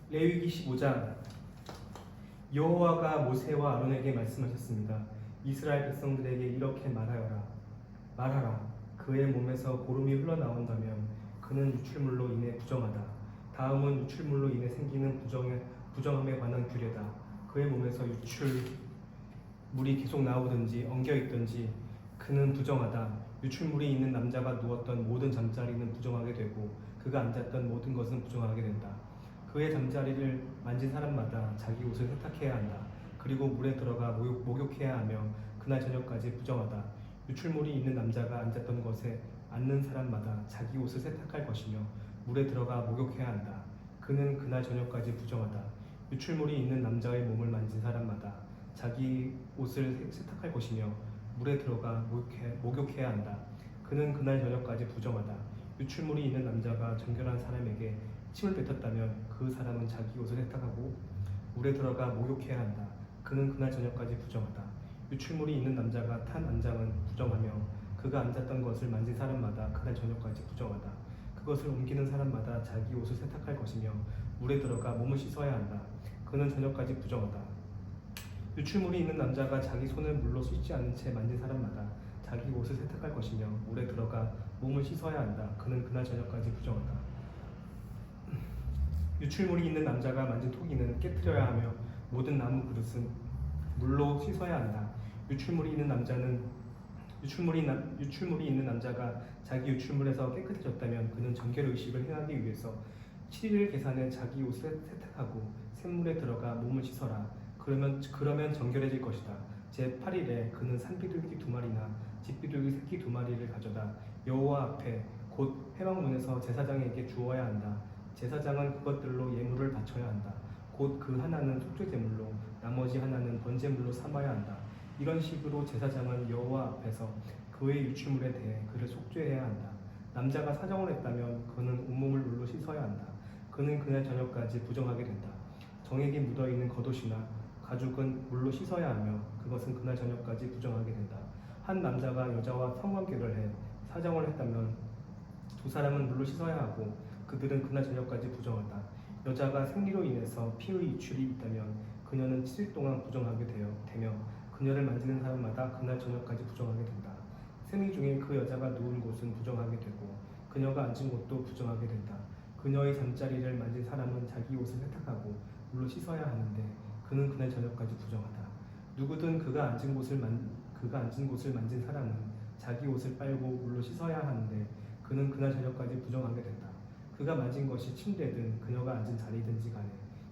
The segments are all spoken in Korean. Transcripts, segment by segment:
레위기 15장. 여호와가 모세와 아론에게 말씀하셨습니다. 이스라엘 백성들에게 이렇게 말하라. 그의 몸에서 고름이 흘러나온다면 그는 유출물로 인해 부정하다. 다음은 유출물로 인해 생기는 부정함에 관한 규례다. 그의 몸에서 유출물이 계속 나오든지 엉겨있든지 그는 부정하다. 유출물이 있는 남자가 누웠던 모든 잠자리는 부정하게 되고 그가 앉았던 모든 것은 부정하게 된다. 그의 잠자리를 만진 사람마다 자기 옷을 세탁해야 한다. 그리고 물에 들어가 목욕해야 하며 그날 저녁까지 부정하다. 유출물이 있는 남자가 앉았던 것에 앉는 사람마다 자기 옷을 세탁할 것이며 물에 들어가 목욕해야 한다. 그는 그날 저녁까지 부정하다. 유출물이 있는 남자의 몸을 만진 사람마다 자기 옷을 세탁할 것이며 물에 들어가 목욕해야 한다. 그는 그날 저녁까지 부정하다. 유출물이 있는 남자가 정결한 사람에게 침을 뱉었다면 그 사람은 자기 옷을 세탁하고 물에 들어가 목욕해야 한다. 그는 그날 저녁까지 부정하다. 유출물이 있는 남자가 탄 안장은 부정하며 그가 앉았던 것을 만진 사람마다 그날 저녁까지 부정하다. 그것을 옮기는 사람마다 자기 옷을 세탁할 것이며 물에 들어가 몸을 씻어야 한다. 그는 저녁까지 부정하다. 유출물이 있는 남자가 자기 손을 물로 씻지 않은 채 만진 사람마다 자기 옷을 세탁할 것이며 물에 들어가 몸을 씻어야 한다. 그는 그날 저녁까지 부정하다. 유출물이 있는 남자가 만진 토기는 깨트려야 하며 모든 나무 그릇은 물로 씻어야 한다. 유출물이 있는 남자가 자기 유출물에서 깨끗해졌다면 그는 정결 의식을 행하기 위해서 7일 계산해 자기 옷을 세탁하고 샘물에 들어가 몸을 씻어라. 그러면 정결해질 것이다. 제8일에 그는 산비둘기 2마리나 집비둘기 새끼 2마리를 가져다 여호와 앞에 곧 회막문에서 제사장에게 주어야 한다. 제사장은 그것들로 예물을 바쳐야 한다. 곧 그 하나는 속죄제물로 나머지 하나는 번제물로 삼아야 한다. 이런 식으로 제사장은 여호와 앞에서 그의 유출물에 대해 그를 속죄해야 한다. 남자가 사정을 했다면 그는 온몸을 물로 씻어야 한다. 그는 그날 저녁까지 부정하게 된다. 정액이 묻어있는 겉옷이나 가죽은 물로 씻어야 하며 그것은 그날 저녁까지 부정하게 된다. 한 남자가 여자와 성관계를 해 사정을 했다면 두 사람은 물로 씻어야 하고 그들은 그날 저녁까지 부정하다. 여자가 생리로 인해서 피의 유출이 있다면 그녀는 7일 동안 부정하게 되며 그녀를 만지는 사람마다 그날 저녁까지 부정하게 된다. 생리 중에 그 여자가 누운 곳은 부정하게 되고 그녀가 앉은 곳도 부정하게 된다. 그녀의 잠자리를 만진 사람은 자기 옷을 세탁하고 물로 씻어야 하는데 그는 그날 저녁까지 부정하다. 누구든 그가 앉은 곳을 만진 사람은 자기 옷을 빨고 물로 씻어야 하는데 그는 그날 저녁까지 부정하게 된다. 그가 만진 것이 침대든 그녀가 앉은 자리든지 간에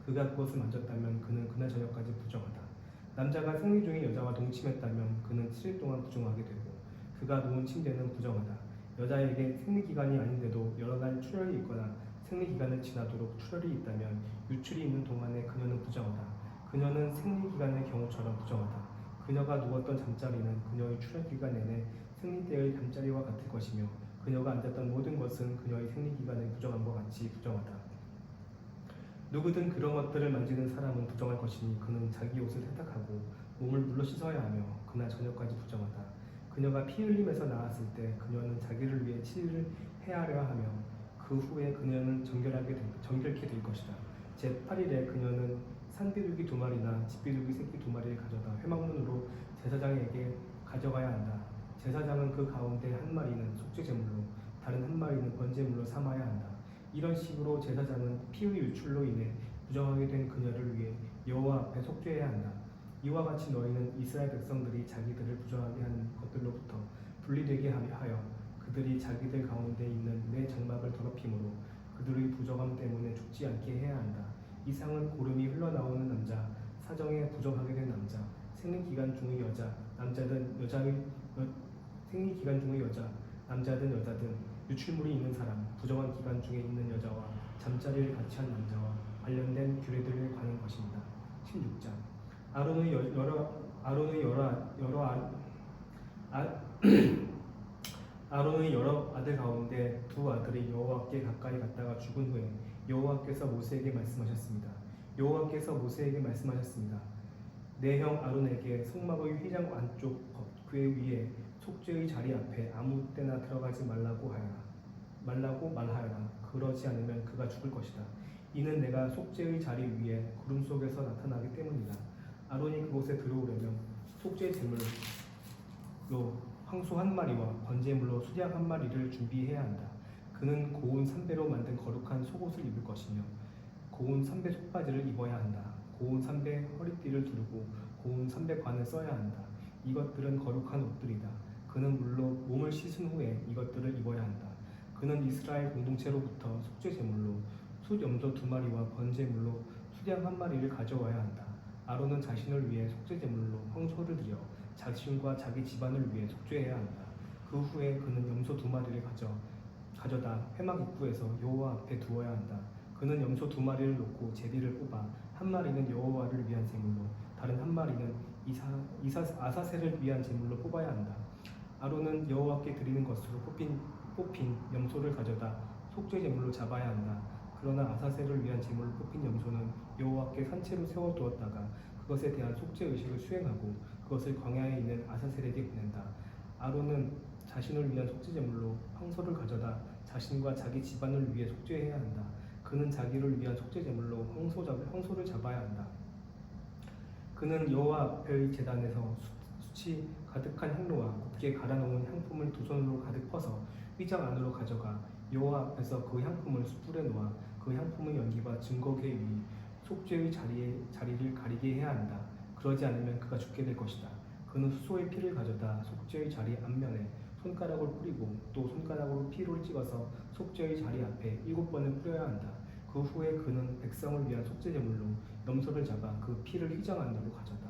그가 그것을 만졌다면 그는 그날 저녁까지 부정하다. 남자가 생리 중에 여자와 동침했다면 그는 7일 동안 부정하게 되고 그가 누운 침대는 부정하다. 여자에게 생리기간이 아닌데도 여러 날 출혈이 있거나 생리기간을 지나도록 출혈이 있다면 유출이 있는 동안에 그녀는 부정하다. 그녀는 생리기간의 경우처럼 부정하다. 그녀가 누웠던 잠자리는 그녀의 출혈기간 내내 생리 때의 잠자리와 같을 것이며 그녀가 앉았던 모든 것은 그녀의 생리기간을 부정함과 같이 부정하다. 누구든 그런 것들을 만지는 사람은 부정할 것이니 그는 자기 옷을 세탁하고 몸을 물로 씻어야 하며 그날 저녁까지 부정하다. 그녀가 피 흘림에서 나았을 때 그녀는 자기를 위해 7일을 헤아려 하며 그 후에 그녀는 정결케 될 것이다. 제8일에 그녀는 산비둘기 2마리나 집비둘기 새끼 2마리를 가져다 회막문으로 제사장에게 가져가야 한다. 제사장은 그 가운데 한 마리는 속죄제물로 다른 한 마리는 번제물로 삼아야 한다. 이런 식으로 제사장은 피의 유출로 인해 부정하게 된 그녀를 위해 여호와 앞에 속죄해야 한다. 이와 같이 너희는 이스라엘 백성들이 자기들을 부정하게 하는 것들로부터 분리되게 하여 그들이 자기들 가운데 있는 내 장막을 더럽힘으로 그들의 부정함 때문에 죽지 않게 해야 한다. 이상은 고름이 흘러나오는 남자, 사정에 부정하게 된 남자, 생리기간 중의 여자, 남자든 여자든 유출물이 있는 사람, 부정한 기간 중에 있는 여자와 잠자리를 같이 한 남자와 관련된 규례들에 관한 것입니다. 16장. 아론의 여러 아들 가운데 두 아들이 여호와께 가까이 갔다가 죽은 후에 여호와께서 모세에게 말씀하셨습니다. 내 형 아론에게 성막의 휘장 안쪽 궤 위에 속죄의 자리 앞에 아무 때나 들어가지 말라고 말하여라. 그러지 않으면 그가 죽을 것이다. 이는 내가 속죄의 자리 위에 구름 속에서 나타나기 때문이다. 아론이 그곳에 들어오려면 속죄 제물로 황소 한 마리와 번제물로 수양 한 마리를 준비해야 한다. 그는 고운 삼배로 만든 거룩한 속옷을 입을 것이며 고운 삼배 속바지를 입어야 한다. 고운 삼배 허리띠를 두르고 고운 삼배 관을 써야 한다. 이것들은 거룩한 옷들이다. 그는 물로 몸을 씻은 후에 이것들을 입어야 한다. 그는 이스라엘 공동체로부터 속죄 제물로 숫 염소 2마리와 번제물로 수양 한 마리를 가져와야 한다. 아론은 자신을 위해 속죄 제물로 황소를 드려 자신과 자기 집안을 위해 속죄해야 한다. 그 후에 그는 염소 2마리를 가져다 회막 입구에서 여호와 앞에 두어야 한다. 그는 염소 2마리를 놓고 제비를 뽑아 한 마리는 여호와를 위한 제물로 다른 한 마리는 아사셀을 위한 제물로 뽑아야 한다. 아론은 여호와께 드리는 것으로 뽑힌 염소를 가져다 속죄 제물로 잡아야 한다. 그러나 아사셀을 위한 제물로 뽑힌 염소는 여호와께 산채로 세워두었다가 그것에 대한 속죄 의식을 수행하고 그것을 광야에 있는 아사셀에게 보낸다. 아론은 자신을 위한 속죄 제물로 황소를 가져다 자신과 자기 집안을 위해 속죄해야 한다. 그는 자기를 위한 속죄 제물로 황소를 잡아야 한다. 그는 여호와 앞의 제단에서 숯이 가득한 향로와 곱게 갈아놓은 향품을 2손으로 가득 퍼서 휘장 안으로 가져가 여호와 앞에서 그 향품을 숯불에 놓아 그 향품의 연기가 증거궤 위 속죄의 자리를 가리게 해야 한다. 그러지 않으면 그가 죽게 될 것이다. 그는 수소의 피를 가져다 속죄의 자리 앞면에 손가락을 뿌리고 또 손가락으로 피를 찍어서 속죄의 자리 앞에 7번을 뿌려야 한다. 그 후에 그는 백성을 위한 속죄 제물로 염소를 잡아 그 피를 휘장 안으로 가져다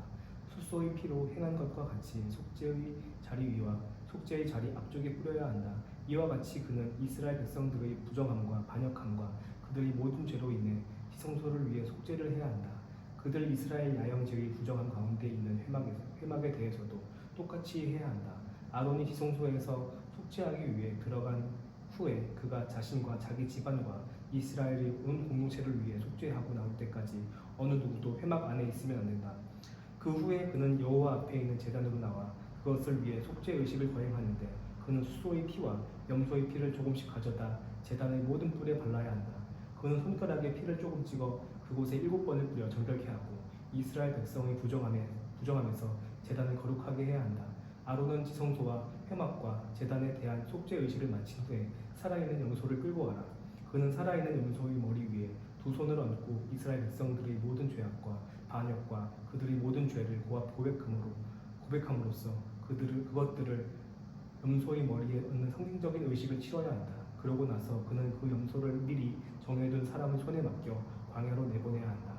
숫소의 피로 행한 것과 같이 속죄의 자리 위와 속죄의 자리 앞쪽에 뿌려야 한다. 이와 같이 그는 이스라엘 백성들의 부정함과 반역함과 그들의 모든 죄로 인해 지성소를 위해 속죄를 해야 한다. 그들 이스라엘 야영제의 부정함 가운데 있는 회막에 대해서도 똑같이 해야 한다. 아론이 지성소에서 속죄하기 위해 들어간 후에 그가 자신과 자기 집안과 이스라엘의 온 공동체를 위해 속죄하고 나올 때까지 어느 누구도 회막 안에 있으면 안 된다. 그 후에 그는 여호와 앞에 있는 제단으로 나와 그것을 위해 속죄 의식을 거행하는데 그는 수소의 피와 염소의 피를 조금씩 가져다 제단의 모든 뿔에 발라야 한다. 그는 손가락에 피를 조금 찍어 그곳에 7번을 뿌려 정결케 하고 이스라엘 백성의 부정함에서 제단을 거룩하게 해야 한다. 아론은 지성소와 회막과 제단에 대한 속죄 의식을 마친 후에 살아있는 염소를 끌고 와라. 그는 살아있는 염소의 머리 위에 2손을 얹고 이스라엘 백성들의 모든 죄악과 반역과 그들의 모든 죄를 고백함으로써 그것들을 염소의 머리에 얹는 상징적인 의식을 치러야 한다. 그러고 나서 그는 그 염소를 미리 정해둔 사람의 손에 맡겨 광야로 내보내야 한다.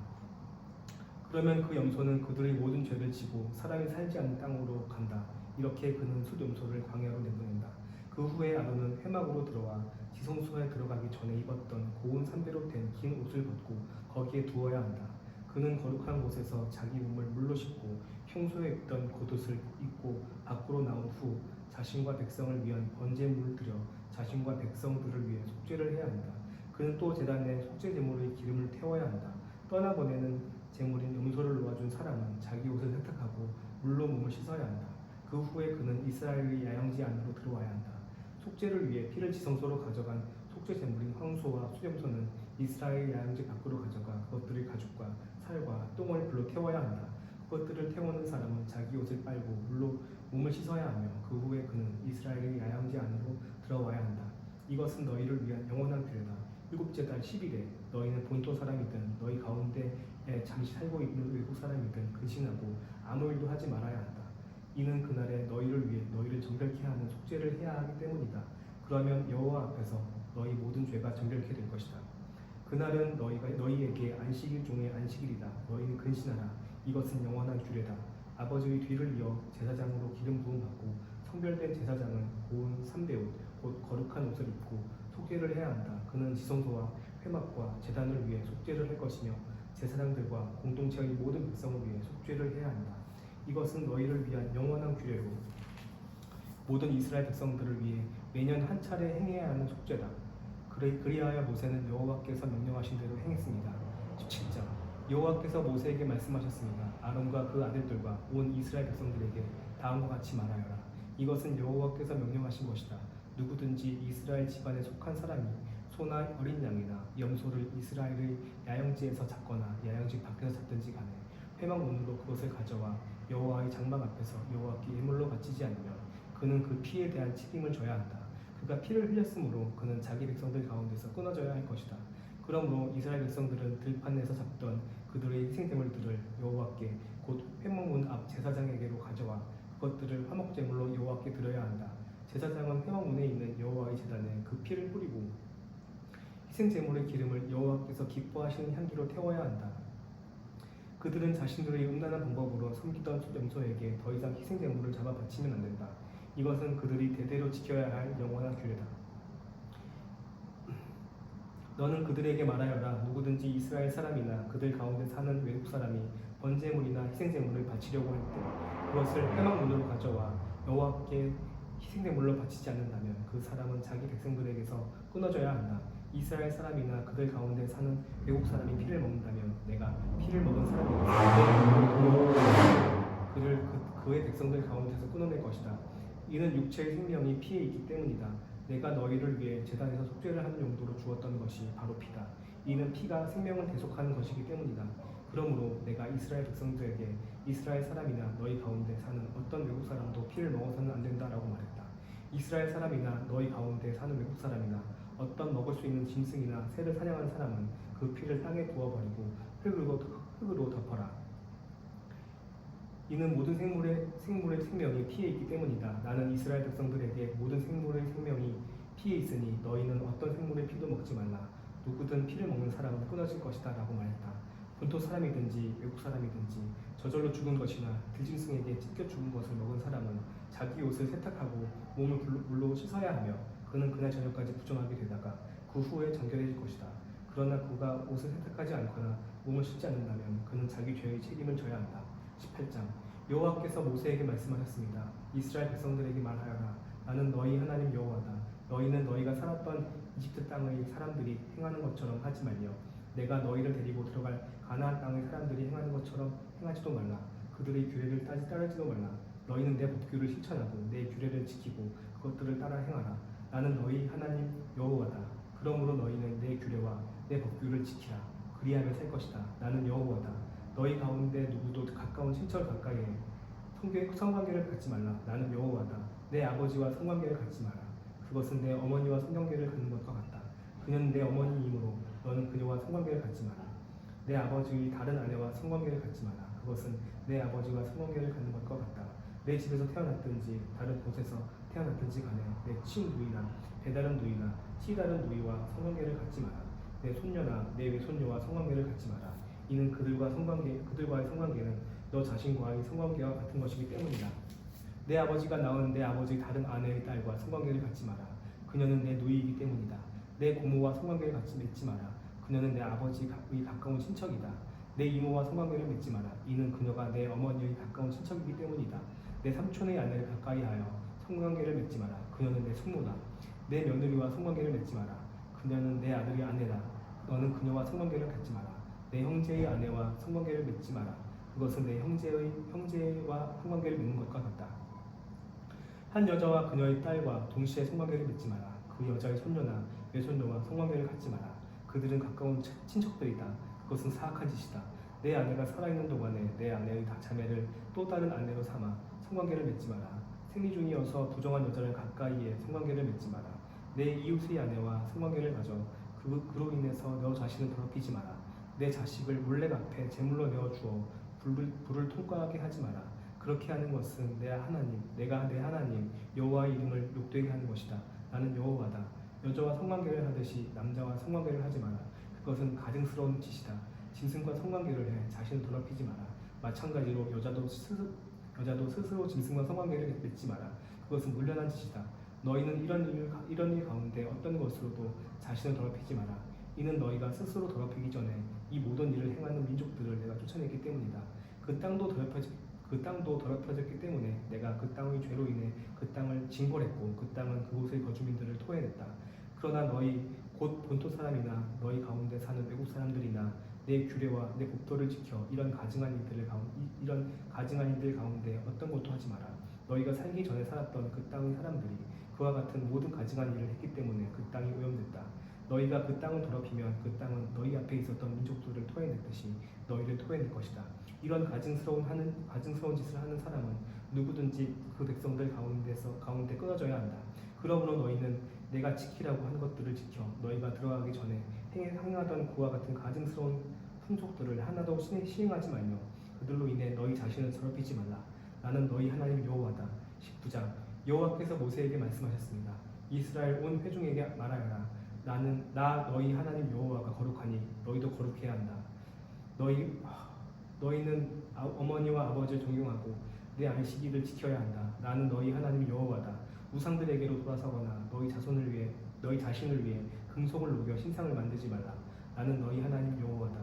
그러면 그 염소는 그들의 모든 죄를 지고 사람이 살지 않는 땅으로 간다. 이렇게 그는 숫염소를 광야로 내보낸다. 그 후에 아론은 회막으로 들어와 지성소에 들어가기 전에 입었던 고운 삼배로 된 긴 옷을 벗고 거기에 두어야 한다. 그는 거룩한 곳에서 자기 몸을 물로 씻고 평소에 입던 겉옷을 입고 밖으로 나온 후 자신과 백성을 위한 번제물을 드려 자신과 백성들을 위해 속죄를 해야 한다. 그는 또 제단에 속죄 제물의 기름을 태워야 한다. 떠나보내는 제물인 염소를 놓아준 사람은 자기 옷을 세탁하고 물로 몸을 씻어야 한다. 그 후에 그는 이스라엘의 야영지 안으로 들어와야 한다. 속죄를 위해 피를 지성소로 가져간 속죄 제물인 황소와 수염소는 이스라엘 야영지 밖으로 가져가 그것들의 가죽과 살과 똥을 불로 태워야 한다. 그것들을 태우는 사람은 자기 옷을 빨고 물로 몸을 씻어야 하며 그 후에 그는 이스라엘의 야영지 안으로 들어와야 한다. 이것은 너희를 위한 영원한 규례다. 7째 달 10일에 너희는 본토 사람이든 너희 가운데에 잠시 살고 있는 외국 사람이든 근신하고 아무 일도 하지 말아야 한다. 이는 그날에 너희를 위해 너희를 정결케 하는 속죄를 해야 하기 때문이다. 그러면 여호와 앞에서 너희 모든 죄가 정결케 될 것이다. 그날은 너희에게 안식일 중에 안식일이다. 너희는 근신하라. 이것은 영원한 규례다. 아버지의 뒤를 이어 제사장으로 기름 부음 받고 성별된 제사장은 고운 삼배옷 곧 거룩한 옷을 입고 속죄를 해야 한다. 그는 지성소와 회막과 제단을 위해 속죄를 할 것이며 제사장들과 공동체의 모든 백성을 위해 속죄를 해야 한다. 이것은 너희를 위한 영원한 규례로 모든 이스라엘 백성들을 위해 매년 한 차례 행해야 하는 속죄다. 그리하여 모세는 여호와께서 명령하신 대로 행했습니다. 17장 여호와께서 모세에게 말씀하셨습니다. 아론과 그 아들들과 온 이스라엘 백성들에게 다음과 같이 말하여라. 이것은 여호와께서 명령하신 것이다. 누구든지 이스라엘 집안에 속한 사람이 소나 어린 양이나 염소를 이스라엘의 야영지에서 잡거나 야영지 밖에서 잡든지 간에 회막문으로 그것을 가져와 여호와의 장막 앞에서 여호와께 예물로 바치지 않으면 그는 그 피에 대한 책임을 져야 한다. 그가 피를 흘렸으므로 그는 자기 백성들 가운데서 끊어져야 할 것이다. 그러므로 이스라엘 백성들은 들판에서 잡던 그들의 희생제물들을 여호와께 곧 회막문 앞 제사장에게로 가져와 그것들을 화목제물로 여호와께 드려야 한다. 제사장은 회막문에 있는 여호와의 제단에 그 피를 뿌리고 희생제물의 기름을 여호와께서 기뻐하시는 향기로 태워야 한다. 그들은 자신들의 음란한 방법으로 섬기던 염소에게 더 이상 희생제물을 잡아 바치면 안 된다. 이것은 그들이 대대로 지켜야 할 영원한 규례다. 너는 그들에게 말하여라. 누구든지 이스라엘 사람이나 그들 가운데 사는 외국 사람이 번제물이나 희생제물을 바치려고 할 때 그것을 회막문으로 가져와 여호와께 희생제물로 바치지 않는다면 그 사람은 자기 백성들에게서 끊어져야 한다. 이스라엘 사람이나 그들 가운데 사는 외국 사람이 피를 먹는다면 내가 피를 먹은 사람에게 그의 백성들 가운데서 끊어낼 것이다. 이는 육체의 생명이 피에 있기 때문이다. 내가 너희를 위해 제단에서 속죄를 하는 용도로 주었던 것이 바로 피다. 이는 피가 생명을 대속하는 것이기 때문이다. 그러므로 내가 이스라엘 백성들에게 이스라엘 사람이나 너희 가운데 사는 어떤 외국 사람도 피를 먹어서는 안 된다라고 말했다. 이스라엘 사람이나 너희 가운데 사는 외국 사람이나 어떤 먹을 수 있는 짐승이나 새를 사냥한 사람은 그 피를 땅에 부어버리고 흙으로 덮어라. 이는 모든 생물의 생명이 피에 있기 때문이다. 나는 이스라엘 백성들에게 모든 생물의 생명이 피에 있으니 너희는 어떤 생물의 피도 먹지 말라. 누구든 피를 먹는 사람은 끊어질 것이다 라고 말했다. 본토 사람이든지 외국 사람이든지 저절로 죽은 것이나 들짐승에게 찢겨 죽은 것을 먹은 사람은 자기 옷을 세탁하고 몸을 물로 씻어야 하며 그는 그날 저녁까지 부정하게 되다가 그 후에 정결해질 것이다. 그러나 그가 옷을 세탁하지 않거나 몸을 씻지 않는다면 그는 자기 죄의 책임을 져야 한다. 18장 여호와께서 모세에게 말씀하셨습니다. 이스라엘 백성들에게 말하여라. 나는 너희 하나님 여호와다. 너희는 너희가 살았던 이집트 땅의 사람들이 행하는 것처럼 하지 말며 내가 너희를 데리고 들어갈 가나안 땅의 사람들이 행하는 것처럼 행하지도 말라. 그들의 규례를 따르지도 말라. 너희는 내 법규를 실천하고 내 규례를 지키고 그것들을 따라 행하라. 나는 너희 하나님 여호와다. 그러므로 너희는 내 규례와 내 법규를 지키라. 그리하며 살 것이다. 나는 여호와다. 너희 가운데 누구도 가까운 친척 가까이에 성관계를 갖지 말라. 나는 여호와다. 내 아버지와 성관계를 갖지 마라. 그것은 내 어머니와 성관계를 갖는 것과 같다. 그녀는 내 어머니이므로 너는 그녀와 성관계를 갖지 마라. 내 아버지의 다른 아내와 성관계를 갖지 마라. 그것은 내 아버지와 성관계를 갖는 것과 같다. 내 집에서 태어났든지 다른 곳에서 태어났든지 간에 내 친누이나 배다른 누이나 치다른 누이와 성관계를 갖지 마라. 내 손녀나 내 외손녀와 성관계를 갖지 마라. 이는 그들과의 성관계는 너 자신과의 성관계와 같은 것이기 때문이다. 내 아버지가 낳은 내 아버지의 다른 아내의 딸과 성관계를 갖지 마라. 그녀는 내 누이이기 때문이다. 내 고모와 성관계를 맺지 마라. 그녀는 내 아버지의 가까운 친척이다. 내 이모와 성관계를 맺지 마라. 이는 그녀가 내 어머니의 가까운 친척이기 때문이다. 내 삼촌의 아내를 가까이하여 성관계를 맺지 마라. 그녀는 내 숙모다. 내 며느리와 성관계를 맺지 마라. 그녀는 내 아들의 아내다. 너는 그녀와 성관계를 갖지 마라. 내 형제의 아내와 성관계를 맺지 마라. 그것은 내 형제와 성관계를 맺는 것과 같다. 한 여자와 그녀의 딸과 동시에 성관계를 맺지 마라. 그 여자의 손녀나 외손녀와 성관계를 갖지 마라. 그들은 가까운 친척들이다. 그것은 사악한 짓이다. 내 아내가 살아있는 동안에 내 아내의 자매를 또 다른 아내로 삼아 성관계를 맺지 마라. 생리 중이어서 부정한 여자를 가까이에 성관계를 맺지 마라. 내 이웃의 아내와 성관계를 가져 그로 인해서 너 자신을 더럽히지 마라. 내 자식을 몰래 앞에 제물로 내어 주어 불을 통과하게 하지 마라. 그렇게 하는 것은 내가 내 하나님 여호와의 이름을 욕되게 하는 것이다. 나는 여호와다. 여자와 성관계를 하듯이 남자와 성관계를 하지 마라. 그것은 가증스러운 짓이다. 짐승과 성관계를 해 자신을 더럽히지 마라. 마찬가지로 여자도 스스로 짐승과 성관계를 맺지 마라. 그것은 물련한 짓이다. 너희는 이런 일 가운데 어떤 것으로도 자신을 더럽히지 마라. 이는 너희가 스스로 더럽히기 전에 이 모든 일을 행하는 민족들을 내가 쫓아냈기 때문이다. 그 땅도 더럽혀졌기 때문에 내가 그 땅의 죄로 인해 그 땅을 징벌했고 그 땅은 그곳의 거주민들을 토해냈다. 그러나 너희 곧 본토 사람이나 너희 가운데 사는 외국 사람들이나 내 규례와 내 법도를 지켜 이런 가증한 이들 가운데 어떤 것도 하지 마라. 너희가 살기 전에 살았던 그 땅의 사람들이 그와 같은 모든 가증한 일을 했기 때문에 그 땅이 오염됐다. 너희가 그 땅을 더럽히면 그 땅은 너희 앞에 있었던 민족들을 토해냈듯이 너희를 토해낼 것이다. 이런 가증스러운 짓을 하는 사람은 누구든지 그 백성들 가운데 끊어져야 한다. 그러므로 너희는 내가 지키라고 한 것들을 지켜 너희가 들어가기 전에 행하던 그와 같은 가증스러운 풍속들을 하나도 시행하지 말며 그들로 인해 너희 자신을 더럽히지 말라. 나는 너희 하나님 여호와다. 19장 여호와께서 모세에게 말씀하셨습니다. 이스라엘 온 회중에게 말하여라. 나 너희 하나님 여호와가 거룩하니 너희도 거룩해야 한다. 너희는 어머니와 아버지를 존경하고 내 안식일을 지켜야 한다. 나는 너희 하나님 여호와다. 우상들에게로 돌아서거나 너희 자신을 위해 금속을 녹여 신상을 만들지 말라. 나는 너희 하나님 여호와다.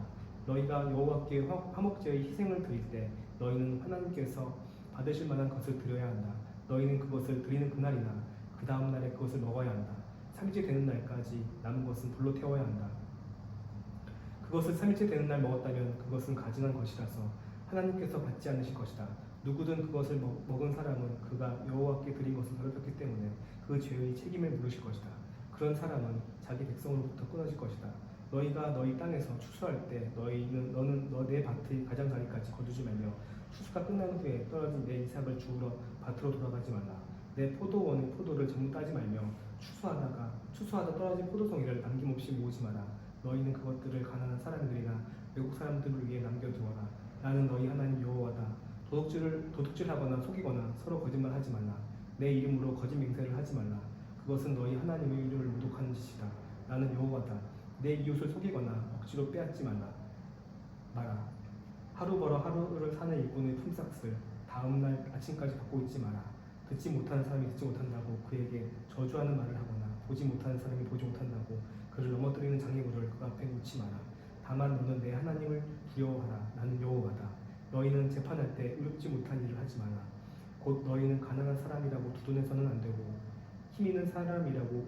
너희가 여호와께 화목제의 희생을 드릴 때 너희는 하나님께서 받으실 만한 것을 드려야 한다. 너희는 그것을 드리는 그날이나 그 다음 날에 그것을 먹어야 한다. 3일째 되는 날까지 남은 것은 불로 태워야 한다. 그것을 3일째 되는 날 먹었다면 그것은 가증한 것이라서 하나님께서 받지 않으실 것이다. 누구든 그것을 먹은 사람은 그가 여호와께 드린 것을 더럽혔기 때문에 그 죄의 책임을 물으실 것이다. 그런 사람은 자기 백성으로부터 끊어질 것이다. 너희가 너희 땅에서 추수할 때 너는 내 밭의 가장자리까지 거두지 말며 추수가 끝난 후에 떨어진 내 이삭을 주우러 밭으로 돌아가지 말라. 내 포도원의 포도를 전부 따지 말며 추수하다 떨어진 포도송이를 남김없이 모으지 마라. 너희는 그것들을 가난한 사람들이나 외국 사람들을 위해 남겨두어라. 나는 너희 하나님 여호와다. 도둑질하거나 속이거나 서로 거짓말하지 말라. 내 이름으로 거짓 맹세를 하지 말라. 그것은 너희 하나님의 이름을 모독하는 짓이다. 나는 여호와다. 내 이웃을 속이거나 억지로 빼앗지 마라. 하루 벌어 하루를 사는 일꾼의 품삯을 다음 날 아침까지 갖고 있지 마라. 듣지 못하는 사람이 듣지 못한다고 그에게 저주하는 말을 하거나 보지 못하는 사람이 보지 못한다고 그를 넘어뜨리는 장애물을 그 앞에 놓지 마라. 다만 너는 내 하나님을 두려워하라. 나는 여호와다. 너희는 재판할 때 의롭지 못한 일을 하지 마라. 곧 너희는 가난한 사람이라고 두둔해서는 안 되고 힘 있는 사람이라고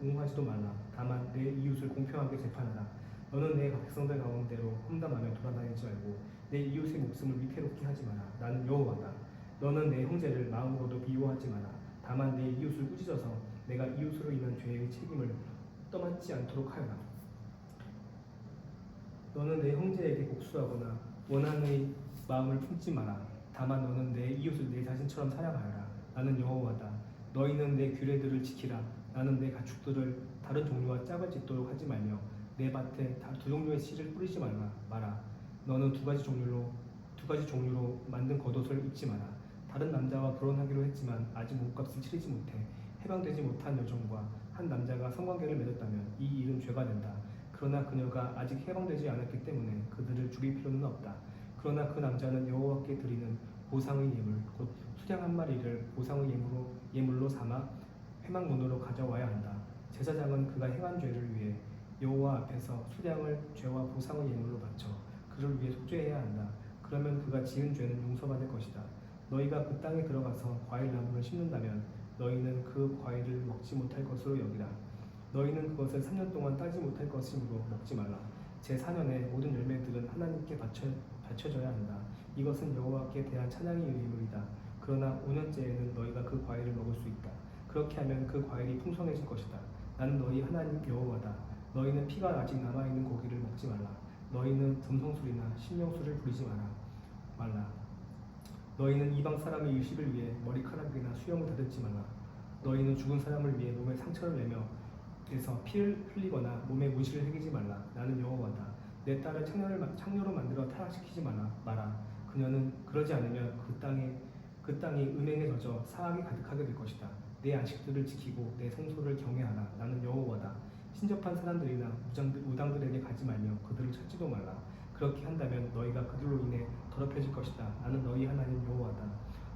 옹호하지도 말라. 다만 내 이웃을 공평하게 재판하라. 너는 내 백성들 가운데로 험담하며 돌아다니지 말고 내 이웃의 목숨을 위태롭게 하지 마라. 나는 여호와다. 너는 내 형제를 마음으로도 미워하지 마라. 다만 내 이웃을 꾸짖어서 내가 이웃으로 인한 죄의 책임을 떠맡지 않도록 하여라. 너는 내 형제에게 복수하거나 원한의 마음을 품지 마라. 다만 너는 내 이웃을 내 자신처럼 사랑하여라. 나는 여호와다. 너희는 내 규례들을 지키라. 나는 내 가축들을 다른 종류와 짝을 짓도록 하지 말며 내 밭에 두 종류의 씨를 뿌리지 마라. 너는 두 가지 종류로 만든 겉옷을 입지 마라. 다른 남자와 결혼하기로 했지만 아직 몸값을 치르지 못해 해방되지 못한 여종과 한 남자가 성관계를 맺었다면 이 일은 죄가 된다. 그러나 그녀가 아직 해방되지 않았기 때문에 그들을 죽일 필요는 없다. 그러나 그 남자는 여호와께 드리는 보상의 예물 곧 수량 한 마리를 보상의 예물로 삼아 회막문으로 가져와야 한다. 제사장은 그가 행한 죄를 위해 여호와 앞에서 수량을 죄와 보상의 예물로 바쳐 그를 위해 속죄해야 한다. 그러면 그가 지은 죄는 용서받을 것이다. 너희가 그 땅에 들어가서 과일 나무를 심는다면 너희는 그 과일을 먹지 못할 것으로 여기라. 너희는 그것을 3년 동안 따지 못할 것이므로 먹지 말라. 제4년에 모든 열매들은 하나님께 바쳐져야 한다. 이것은 여호와께 대한 찬양의 의무이다. 그러나 5년째에는 너희가 그 과일을 먹을 수 있다. 그렇게 하면 그 과일이 풍성해질 것이다. 나는 너희 하나님 여호와다. 너희는 피가 아직 남아있는 고기를 먹지 말라. 너희는 점성술이나 신령술을 부리지 말라. 너희는 이방 사람의 유식을 위해 머리카락이나 수염을 다듬지 말라. 너희는 죽은 사람을 위해 몸에 상처를 내며 에서 피를 흘리거나 몸에 문신을 새기지 말라. 나는 여호와다. 내 딸을 창녀로 만들어 타락시키지 마라. 그녀는 그러지 않으면 그 땅이 음행에 젖어 사악이 가득하게 될 것이다. 내 안식들을 지키고 내 성소를 경외하라. 나는 여호와다. 신접한 사람들이나 무당들에게 가지 말며 그들을 찾지도 말라. 그렇게 한다면 너희가 그들로 인해 더럽혀질 것이다. 나는 너희 하나님 여호와다.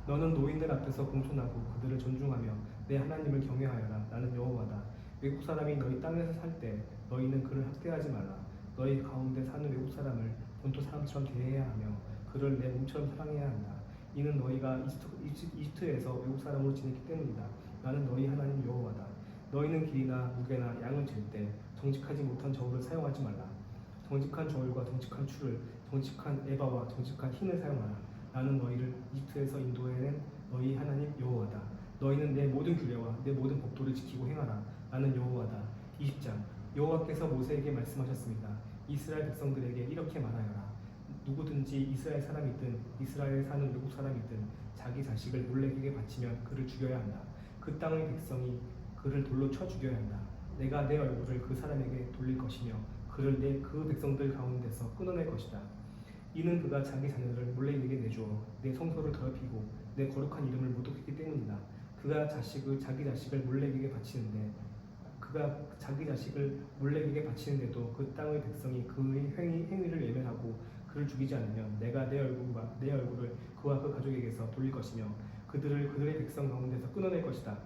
너는 노인들 앞에서 공손하고 그들을 존중하며 내 하나님을 경외하여라. 나는 여호와다. 외국 사람이 너희 땅에서 살 때 너희는 그를 학대하지 말라. 너희 가운데 사는 외국 사람을 본토 사람처럼 대해야 하며 그를 내 몸처럼 사랑해야 한다. 이는 너희가 이집트에서 외국 사람으로 지냈기 때문이다. 나는 너희 하나님 여호와다. 너희는 길이나 무게나 양을 잴 때 정직하지 못한 저울을 사용하지 말라. 정직한 저울과 정직한 추를, 정직한 에바와 정직한 흰을 사용하라. 나는 너희를 이집트에서 인도해낸 너희 하나님 여호와다. 너희는 내 모든 규례와 내 모든 법도를 지키고 행하라. 나는 여호와다. 20장 여호와께서 모세에게 말씀하셨습니다. 이스라엘 백성들에게 이렇게 말하여라. 누구든지 이스라엘 사람이든 이스라엘에 사는 외국 사람이든 자기 자식을 몰래에게 바치면 그를 죽여야 한다. 그 땅의 백성이 그를 돌로 쳐 죽여야 한다. 내가 내 얼굴을 그 사람에게 돌릴 것이며 그를 그 백성들 가운데서 끊어낼 것이다. 이는 그가 자기 자녀를 몰래에게 내주어 내 성소를 더럽히고 내 거룩한 이름을 모독했기 때문이다. 그가 자기 자식을 몰래에게 바치는데 그가 자기 자식을 몰래에게 바치는데도 그 땅의 백성이 그의 행위를 외면하고 그를 죽이지 않으면 내가 내 얼굴을 그와 그 가족에게서 돌릴 것이며 그들의 백성 가운데서 끊어낼 것이다.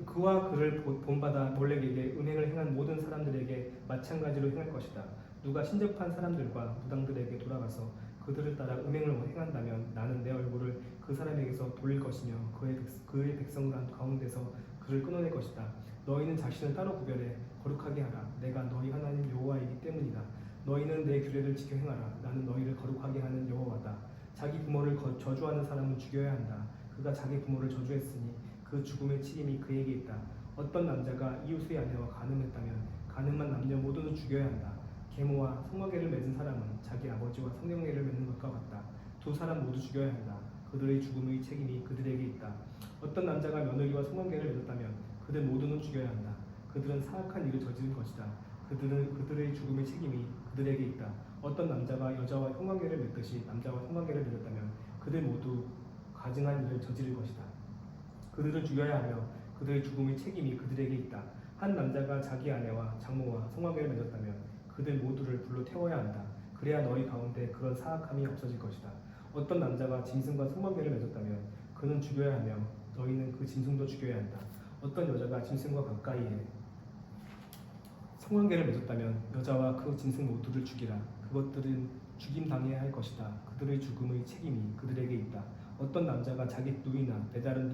그와 그를 본받아 몰렉에게 은행을 행한 모든 사람들에게 마찬가지로 행할 것이다. 누가 신접한 사람들과 무당들에게 돌아가서 그들을 따라 음행을 행한다면 나는 내 얼굴을 그 사람에게서 돌릴 것이며 그의 백성 가운데서 그를 끊어낼 것이다. 너희는 자신을 따로 구별해 거룩하게 하라. 내가 너희 하나님 여호와이기 때문이다. 너희는 내 규례를 지켜 행하라. 나는 너희를 거룩하게 하는 여호와다. 자기 부모를 저주하는 사람은 죽여야 한다. 그가 자기 부모를 저주했으니 그 죽음의 책임이 그에게 있다. 어떤 남자가 이웃의 아내와 간음했다면 간음한 남녀 모두는 죽여야 한다. 계모와 성관계를 맺은 사람은 자기 아버지와 성관계를 맺는 것과 같다. 두 사람 모두 죽여야 한다. 그들의 죽음의 책임이 그들에게 있다. 어떤 남자가 며느리와 성관계를 맺었다면 그들 모두는 죽여야 한다. 그들은 사악한 일을 저지른 것이다. 그들의 죽음의 책임이 그들에게 있다. 어떤 남자가 여자와 성관계를 맺듯이 남자와 성관계를 맺었다면 그들 모두 가증한 일을 저지를 것이다. 그들을 죽여야 하며 그들의 죽음의 책임이 그들에게 있다. 한 남자가 자기 아내와 장모와 성관계를 맺었다면 그들 모두를 불로 태워야 한다. 그래야 너희 가운데 그런 사악함이 없어질 것이다. 어떤 남자가 짐승과 성관계를 맺었다면 그는 죽여야 하며 너희는 그 짐승도 죽여야 한다. 어떤 여자가 짐승과 가까이에 성관계를 맺었다면 여자와 그 짐승 모두를 죽이라. 그것들은 죽임당해야 할 것이다. 그들의 죽음의 책임이 그들에게 있다. 어떤 남자가 자기 누이나 배다른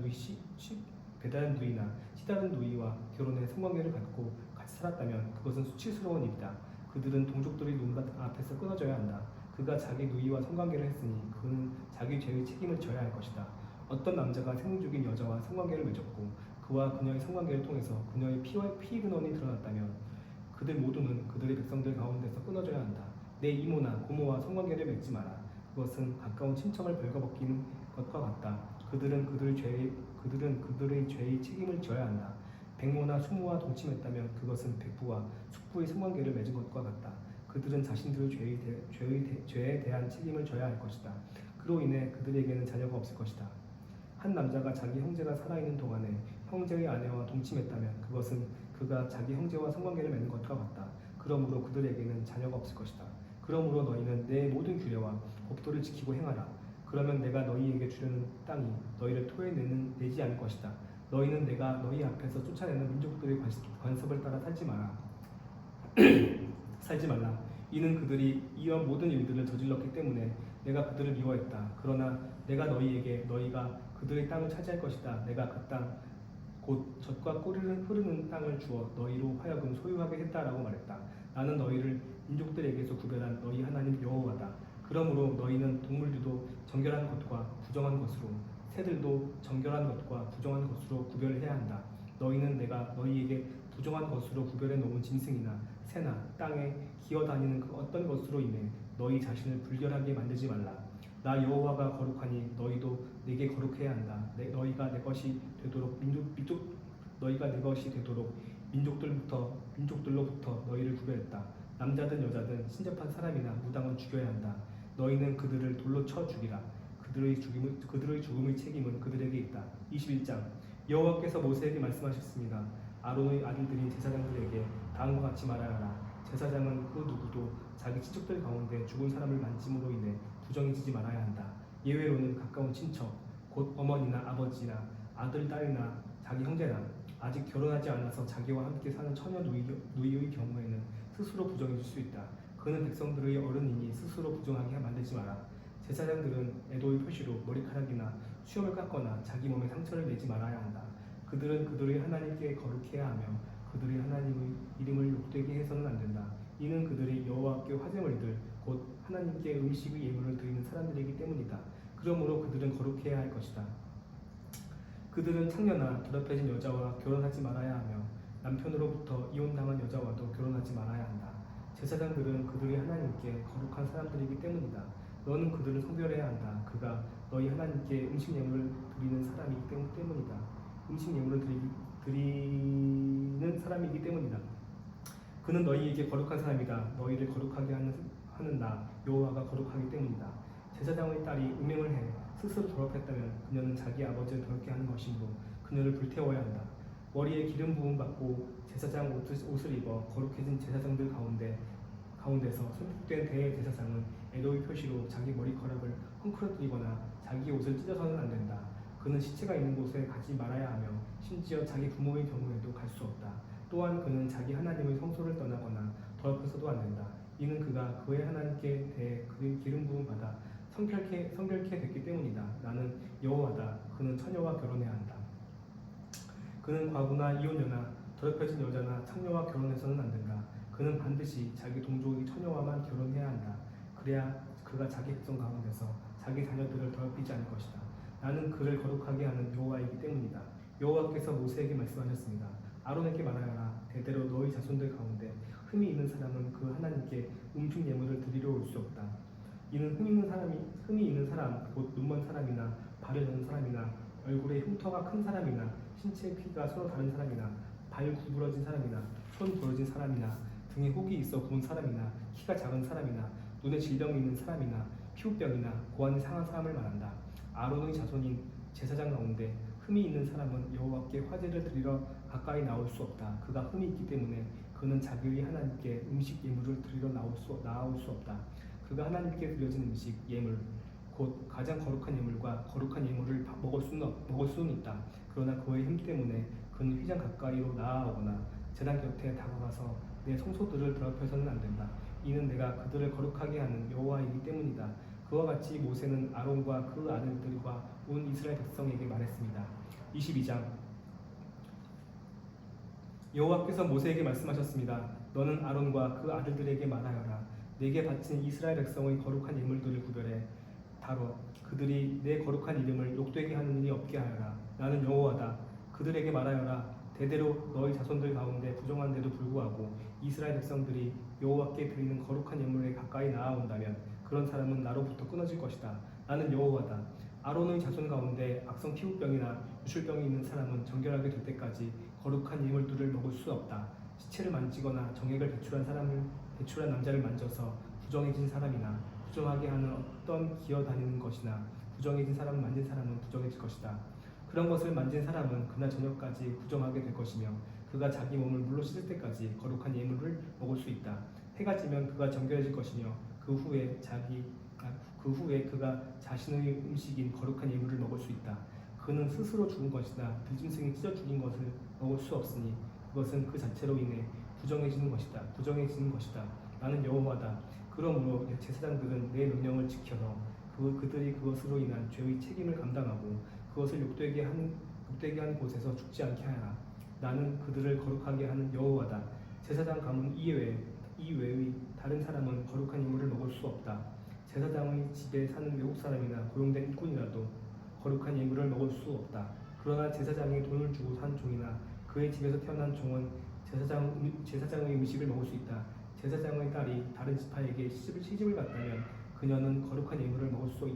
누이나 시다른 누이와 결혼해 성관계를 갖고 같이 살았다면 그것은 수치스러운 일이다. 그들은 동족들의 눈 앞에서 끊어져야 한다. 그가 자기 누이와 성관계를 했으니 그는 자기 죄의 책임을 져야 할 것이다. 어떤 남자가 생리 중인 여자와 성관계를 맺었고 그와 그녀의 성관계를 통해서 그녀의 피 근원이 드러났다면 그들 모두는 그들의 백성들 가운데서 끊어져야 한다. 내 이모나 고모와 성관계를 맺지 마라. 그것은 가까운 친척을 벌거벗기는 것과 같다. 그들은 그들의 죄의 책임을 져야 한다. 백모나 숙모와 동침했다면 그것은 백부와 숙부의 성관계를 맺은 것과 같다. 그들은 자신들의 죄에 대한 책임을 져야 할 것이다. 그로 인해 그들에게는 자녀가 없을 것이다. 한 남자가 자기 형제가 살아있는 동안에 형제의 아내와 동침했다면 그것은 그가 자기 형제와 성관계를 맺는 것과 같다. 그러므로 그들에게는 자녀가 없을 것이다. 그러므로 너희는 내 모든 규례와 법도를 지키고 행하라. 그러면 내가 너희에게 주려는 땅이 너희를 토해내지 않을 것이다. 너희는 내가 너희 앞에서 쫓아내는 민족들의 관습을 따라 살지 말라. 이는 그들이 이런 모든 일들을 저질렀기 때문에 내가 그들을 미워했다. 그러나 내가 너희가 그들의 땅을 차지할 것이다. 내가 그 땅 곧 젖과 꿀이 흐르는 땅을 주어 너희로 하여금 소유하게 했다라고 말했다. 나는 너희를 민족들에게서 구별한 너희 하나님 여호와다. 그러므로 너희는 동물들도 정결한 것과 부정한 것으로 새들도 정결한 것과 부정한 것으로 구별해야 한다. 너희는 내가 너희에게 부정한 것으로 구별해 놓은 짐승이나 새나 땅에 기어다니는 그 어떤 것으로 인해 너희 자신을 불결하게 만들지 말라. 나 여호와가 거룩하니 너희도 내게 거룩해야 한다. 너희가 내 것이 되도록 민족들로부터 너희를 구별했다. 남자든 여자든 신접한 사람이나 무당은 죽여야 한다. 너희는 그들을 돌로 쳐 죽이라. 그들의 죽음의 책임은 그들에게 있다. 21장 여호와께서 모세에게 말씀하셨습니다. 아론의 아들들인 제사장들에게 다음과 같이 말하라. 제사장은 그 누구도 자기 친척들 가운데 죽은 사람을 만짐으로 인해 부정해지지 말아야 한다. 예외로는 가까운 친척, 곧 어머니나 아버지나 아들, 딸이나 자기 형제나 아직 결혼하지 않아서 자기와 함께 사는 처녀 누이의 경우에는 스스로 부정해줄 수 있다. 그는 백성들의 어른이니 스스로 부정하게 만들지 마라. 제사장들은 애도의 표시로 머리카락이나 수염을 깎거나 자기 몸에 상처를 내지 말아야 한다. 그들은 그들의 하나님께 거룩해야 하며 그들의 하나님의 이름을 욕되게 해서는 안 된다. 이는 그들이 여호와께 화제물들 곧 하나님께 음식의 예물을 드리는 사람들이기 때문이다. 그러므로 그들은 거룩해야 할 것이다. 그들은 창녀나 더럽혀진 여자와 결혼하지 말아야 하며 남편으로부터 이혼당한 여자와도 결혼하지 말아야 한다. 제사장들은 그들이 하나님께 거룩한 사람들이기 때문이다. 너는 그들을 성별해야 한다. 그가 너희 하나님께 음식 예물을 드리는 사람이기 때문이다. 음식 예물을 드리는 사람이기 때문이다. 그는 너희에게 거룩한 사람이다. 너희를 거룩하게 하는 나 여호와가 거룩하기 때문이다. 제사장의 딸이 음행을 해 스스로 더럽혔다면 그녀는 자기 아버지를 더럽게 하는 것이므로 그녀를 불태워야 한다. 머리에 기름 부음 받고 제사장 옷을 입어 거룩해진 제사장들 가운데서 선택된 대제사장은 애도의 표시로 자기 머리카락을 헝클어뜨리거나 자기 옷을 찢어서는 안 된다. 그는 시체가 있는 곳에 가지 말아야 하며 심지어 자기 부모의 경우에도 갈 수 없다. 또한 그는 자기 하나님의 성소를 떠나거나 더럽혀서도 안 된다. 이는 그가 그의 하나님께 대해 기름 부음 받아 성결케 됐기 때문이다. 나는 여호와다. 그는 처녀와 결혼해야 한다. 그는 과부나 이혼녀나 더럽혀진 여자나 창녀와 결혼해서는 안 된다. 그는 반드시 자기 동족의 처녀와만 결혼해야 한다. 그래야 그가 자기 백성 가운데서 자기 자녀들을 더럽히지 않을 것이다. 나는 그를 거룩하게 하는 여호와이기 때문이다. 여호와께서 모세에게 말씀하셨습니다. 아론에게 말하여라. 대대로 너희 자손들 가운데 흠이 있는 사람은 그 하나님께 음식 예물을 드리러 올 수 없다. 이는 흠이 있는 사람, 곧 눈먼 사람이나 발을 여는 사람이나 얼굴에 흉터가 큰 사람이나 신체의 피가 서로 다른 사람이나 발 구부러진 사람이나 손 부러진 사람이나 등에 혹이 있어 부은 사람이나 키가 작은 사람이나 눈에 질병이 있는 사람이나 피부병이나 고환이 상한 사람을 말한다. 아론의 자손인 제사장 가운데 흠이 있는 사람은 여호와께 화제를 드리러 가까이 나올 수 없다. 그가 흠이 있기 때문에 그는 자기의 하나님께 음식 예물을 드리러 나올 수 없다. 그가 하나님께 드려진 음식 예물 곧 가장 거룩한 예물과 거룩한 예물을 먹을 수는 있다. 그러나 그의 흠 때문에 그는 휘장 가까이로 나아오거나 제단 곁에 다가가서 내 성소들을 더럽혀서는 안 된다. 이는 내가 그들을 거룩하게 하는 여호와이기 때문이다. 그와 같이 모세는 아론과 그 아들들과 온 이스라엘 백성에게 말했습니다. 22장 여호와께서 모세에게 말씀하셨습니다. 너는 아론과 그 아들들에게 말하여라. 내게 바친 이스라엘 백성의 거룩한 예물들을 구별해 다뤄 그들이 내 거룩한 이름을 욕되게 하는 일이 없게 하여라. 나는 여호와다. 그들에게 말하여라. 대대로 너희 자손들 가운데 부정한데도 불구하고 이스라엘 백성들이 여호와께 드리는 거룩한 예물에 가까이 나아온다면 그런 사람은 나로부터 끊어질 것이다. 나는 여호와다. 아론의 자손 가운데 악성 피부병이나 유출병이 있는 사람은 정결하게 될 때까지 거룩한 예물들을 먹을 수 없다. 시체를 만지거나 정액을 배출한 남자를 만져서 부정해진 사람이나 부정하게 하는 어떤 기어다니는 것이나 부정해진 사람을 만진 사람은 부정해질 것이다. 그런 것을 만진 사람은 그날 저녁까지 부정하게 될 것이며 그가 자기 몸을 물로 씻을 때까지 거룩한 예물을 먹을 수 있다. 해가 지면 그가 정결해질 것이며 그 후에 그가 자신의 음식인 거룩한 예물을 먹을 수 있다. 그는 스스로 죽은 것이나 들짐승이 찢어 죽인 것을 먹을 수 없으니 그것은 그 자체로 인해 부정해지는 것이다. 나는 여호와다. 그러므로 제사장들은 내 명령을 지켜서 그들이 그것으로 인한 죄의 책임을 감당하고 그것을 욕되게 한 곳에서 죽지 않게 하라. 나는 그들을 거룩하게 하는 여호와다. 제사장 가문 이외의 다른 사람은 거룩한 예물을 먹을 수 없다. 제사장의 집에 사는 외국 사람이나 고용된 일꾼이라도 거룩한 예물을 먹을 수 없다. 그러나 제사장이 돈을 주고 산 종이나 그의 집에서 태어난 종은 제사장의 음식을 먹을 수 있다. 제사장의 딸이 다른 지파에게 시집을 갔다면 그녀는 거룩한 예물을 먹을 수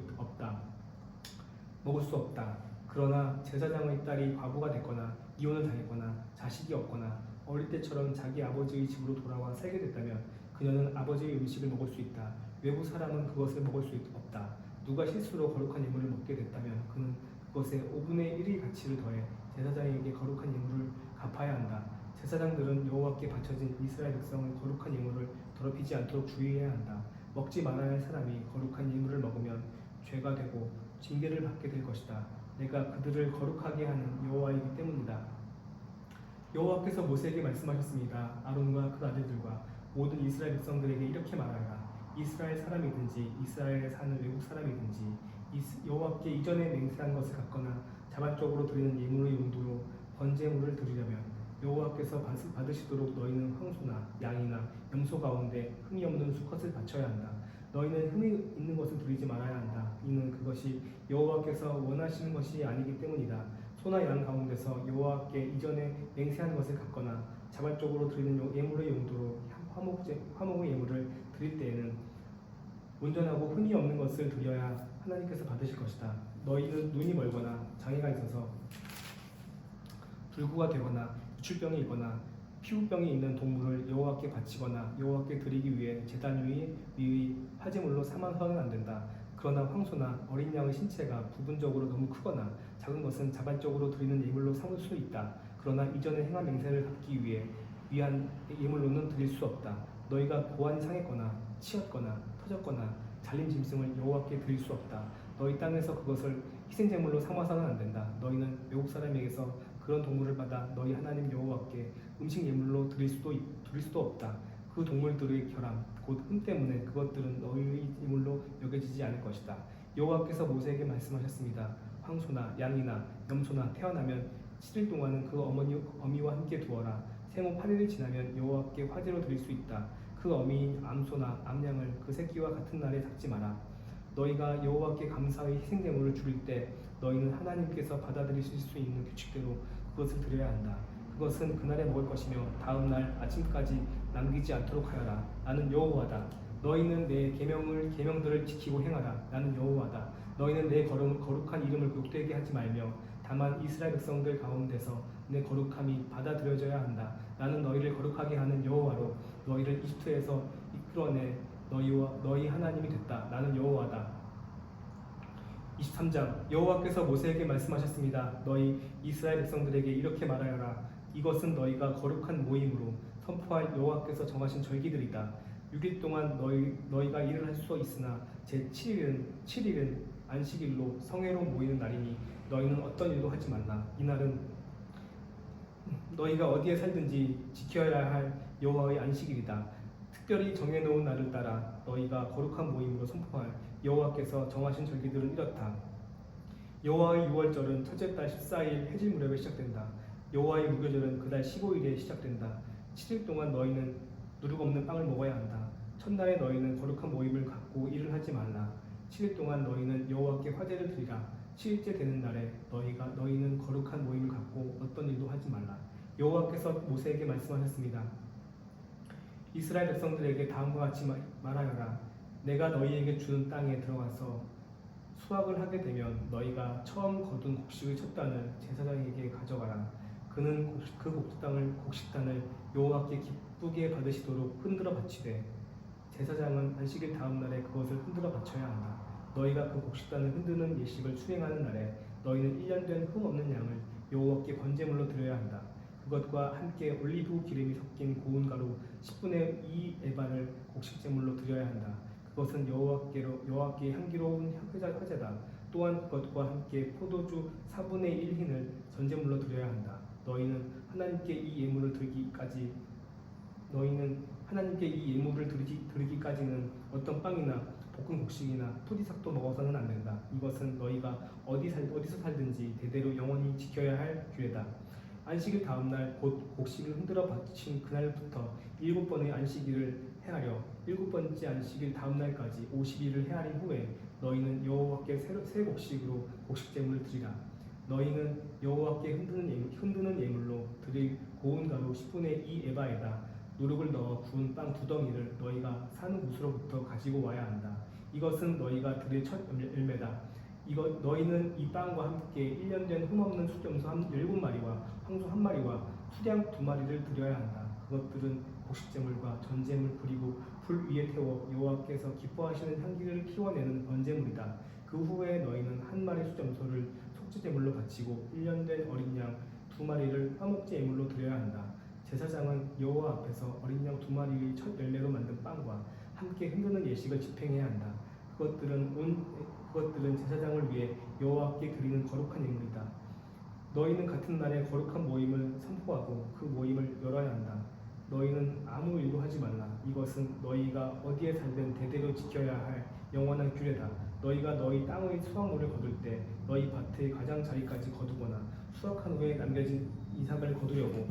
없다. 그러나 제사장의 딸이 과부가 됐거나 이혼을 당했거나 자식이 없거나 어릴 때처럼 자기 아버지의 집으로 돌아와 살게 됐다면 그녀는 아버지의 음식을 먹을 수 있다. 외부 사람은 그것을 먹을 수 없다. 누가 실수로 거룩한 예물을 먹게 됐다면 그는 그것의 5분의 1의 가치를 더해 제사장에게 거룩한 예물을 갚아야 한다. 제사장들은 여호와께 바쳐진 이스라엘 백성의 거룩한 예물을 더럽히지 않도록 주의해야 한다. 먹지 말아야 할 사람이 거룩한 예물을 먹으면 죄가 되고 징계를 받게 될 것이다. 내가 그들을 거룩하게 하는 여호와이기 때문이다. 여호와께서 모세에게 말씀하셨습니다. 아론과 그 아들들과 모든 이스라엘 백성들에게 이렇게 말하라. 이스라엘 사람이든지 이스라엘에 사는 외국 사람이든지 여호와께 이전에 맹세한 것을 갖거나 자발적으로 드리는 예물의 용도로 번제물을 드리려면 여호와께서 받으시도록 너희는 황소나 양이나 염소 가운데 흠이 없는 수컷을 바쳐야 한다. 너희는 흠이 있는 것을 드리지 말아야 한다. 이는 그것이 여호와께서 원하시는 것이 아니기 때문이다. 소나 양 가운데서 여호와께 이전에 맹세한 것을 갖거나 자발적으로 드리는 예물의 용도로 화목의 예물을 드릴 때에는 온전하고 흠이 없는 것을 드려야 하나님께서 받으실 것이다. 너희는 눈이 멀거나 장애가 있어서 불구가 되거나 유출병이 있거나 피부병이 있는 동물을 여호와께 바치거나 여호와께 드리기 위해 제단 위의 화제물로 삼아서는 안 된다. 그러나 황소나 어린 양의 신체가 부분적으로 너무 크거나 작은 것은 자발적으로 드리는 예물로 삼을 수 있다. 그러나 이전에 행한 맹세를 갚기 위한 예물로는 드릴 수 없다. 너희가 보안이 상했거나 치였거나 터졌거나 잘린 짐승을 여호와께 드릴 수 없다. 너희 땅에서 그것을 희생제물로 삼아서는 안 된다. 너희는 외국 사람에게서 그런 동물을 받아 너희 하나님 여호와께 음식 예물로 드릴 수도 없다. 그 동물들의 결함 곧 흠 때문에 그것들은 너희의 예물로 여겨지지 않을 것이다. 여호와께서 모세에게 말씀하셨습니다. 황소나 양이나 염소나 태어나면 7일 동안은 그 어미와 함께 두어라. 생후 8일이 지나면 여호와께 화제로 드릴 수 있다. 그 어미인 암소나 암양을 그 새끼와 같은 날에 삭지 마라. 너희가 여호와께 감사의 희생제물을 드릴 때 너희는 하나님께서 받아들이실 수 있는 규칙대로 그것을 드려야 한다. 그것은 그날에 먹을 것이며 다음 날 아침까지 남기지 않도록 하여라. 나는 여호와다. 너희는 내 계명들을 지키고 행하라. 나는 여호와다. 너희는 내 거룩한 이름을 욕되게 하지 말며 다만 이스라엘 백성들 가운데서 내 거룩함이 받아들여져야 한다. 나는 너희를 거룩하게 하는 여호와로 너희를 이집트에서 이끌어내 너희 하나님이 됐다. 나는 여호와다. 23장 여호와께서 모세에게 말씀하셨습니다. 너희 이스라엘 백성들에게 이렇게 말하여라. 이것은 너희가 거룩한 모임으로 선포할 여호와께서 정하신 절기들이다. 6일 동안 너희가 일을 할 수 있으나 제7일은 안식일로 성회로 모이는 날이니 너희는 어떤 일도 하지 말라. 이날은 너희가 어디에 살든지 지켜야 할 여호와의 안식일이다. 특별히 정해놓은 날을 따라 너희가 거룩한 모임으로 선포할 여호와께서 정하신 절기들은 이렇다. 여호와의 유월절은 첫째 달 14일 해질 무렵에 시작된다. 여호와의 무교절은 그달 15일에 시작된다. 7일 동안 너희는 누룩 없는 빵을 먹어야 한다. 첫날에 너희는 거룩한 모임을 갖고 일을 하지 말라. 7일 동안 너희는 여호와께 화제를 드리라. 7일째 되는 날에 너희는 거룩한 모임을 갖고 어떤 일도 하지 말라. 여호와께서 모세에게 말씀하셨습니다. 이스라엘 백성들에게 다음과 같이 말하여라. 내가 너희에게 주는 땅에 들어가서 수확을 하게 되면 너희가 처음 거둔 곡식의 첫 단을 제사장에게 가져가라. 그는 그 곡식단을 여호와께 기쁘게 받으시도록 흔들어 바치되 제사장은 안식일 다음 날에 그것을 흔들어 바쳐야 한다. 너희가 그 곡식단을 흔드는 예식을 수행하는 날에 너희는 1년 된 흠 없는 양을 여호와께 번제물로 드려야 한다. 그것과 함께 올리브 기름이 섞인 고운 가루 10분의 2 에바를 곡식제물로 드려야 한다. 그것은 여호와께 향기로운 화제다. 또한 그것과 함께 포도주 4분의 1 흰을 전제물로 드려야 한다. 너희는 하나님께 이 예물을 드리기까지는 어떤 빵이나 볶은 곡식이나 토지삭도 먹어서는 안 된다. 이것은 너희가 어디서 살든지 대대로 영원히 지켜야 할 규례다. 안식일 다음 날 곧 곡식을 흔들어 바친 그날부터 7번의 안식일을 행하려 7번째 안식일 다음 날까지 50일을 헤아린 후에 너희는 여호와께 새 곡식으로 곡식제물을 드리라. 너희는 여호와께 흔드는 예물로 드릴 고운 가루 10분의 2 에바에다 누룩을 넣어 구운 빵 2덩이를 너희가 사는 곳으로부터 가지고 와야 한다. 이것은 너희가 드릴 첫 열매다. 너희는 이 빵과 함께 1년 된 흠없는 숫염소 7마리와 황소 1마리와 수량 2마리를 드려야 한다. 그것들은 곡식제물과 전제물 그리고 불 위에 태워 여호와께서 기뻐하시는 향기를 피워내는 번제물이다. 그 후에 너희는 1마리 숫염소를 속죄제물로 바치고 1년 된 어린 양 2마리를 화목제 예물로 드려야 한다. 제사장은 여호와 앞에서 어린 양 2마리의 첫 열매로 만든 빵과 함께 흔드는 예식을 집행해야 한다. 그것들은 제사장을 위해 여호와께 드리는 거룩한 예물이다. 너희는 같은 날에 거룩한 모임을 선포하고 그 모임을 열어야 한다. 너희는 아무 일도 하지 말라. 이것은 너희가 어디에 살든 대대로 지켜야 할 영원한 규례다. 너희가 너희 땅의 수확물을 거둘 때 너희 밭의 가장자리까지 거두거나 수확한 후에 남겨진 이삭을 거두려고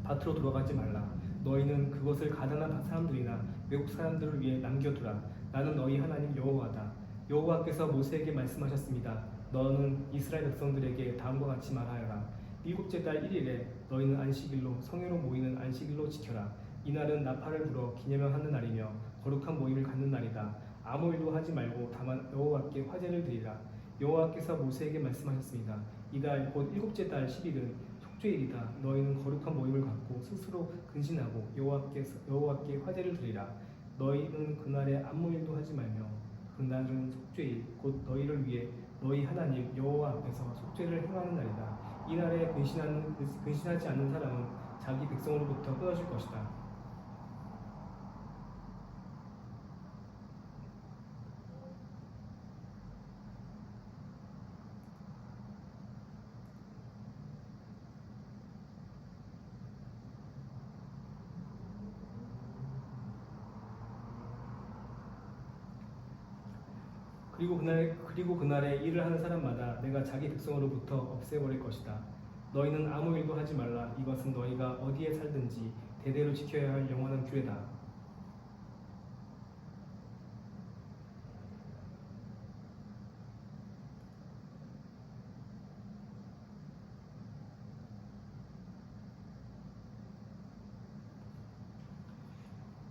밭으로 들어가지 말라. 너희는 그것을 가난한 사람들이나 외국 사람들을 위해 남겨두라. 나는 너희 하나님 여호와다. 여호와께서 모세에게 말씀하셨습니다. 너는 이스라엘 백성들에게 다음과 같이 말하여라. 일곱째 달 1일에 너희는 안식일로 성회로 모이는 안식일로 지켜라. 이날은 나팔을 불어 기념하는 날이며 거룩한 모임을 갖는 날이다. 아무 일도 하지 말고 다만 여호와께 화제를 드리라. 여호와께서 모세에게 말씀하셨습니다. 이달 곧 일곱째 달 10일은 속죄일이다. 너희는 거룩한 모임을 갖고 스스로 근신하고 여호와께 화제를 드리라. 너희는 그날에 아무 일도 하지 말며 그날은 속죄일 곧 너희를 위해 너희 하나님 여호와 앞에서 속죄를 행하는 날이다. 이날에 근신하지 않는 사람은 자기 백성으로부터 끊어질 것이다. 그리고 그날에 일을 하는 사람마다 내가 자기 백성으로부터 없애버릴 것이다. 너희는 아무 일도 하지 말라. 이것은 너희가 어디에 살든지 대대로 지켜야 할 영원한 규례다.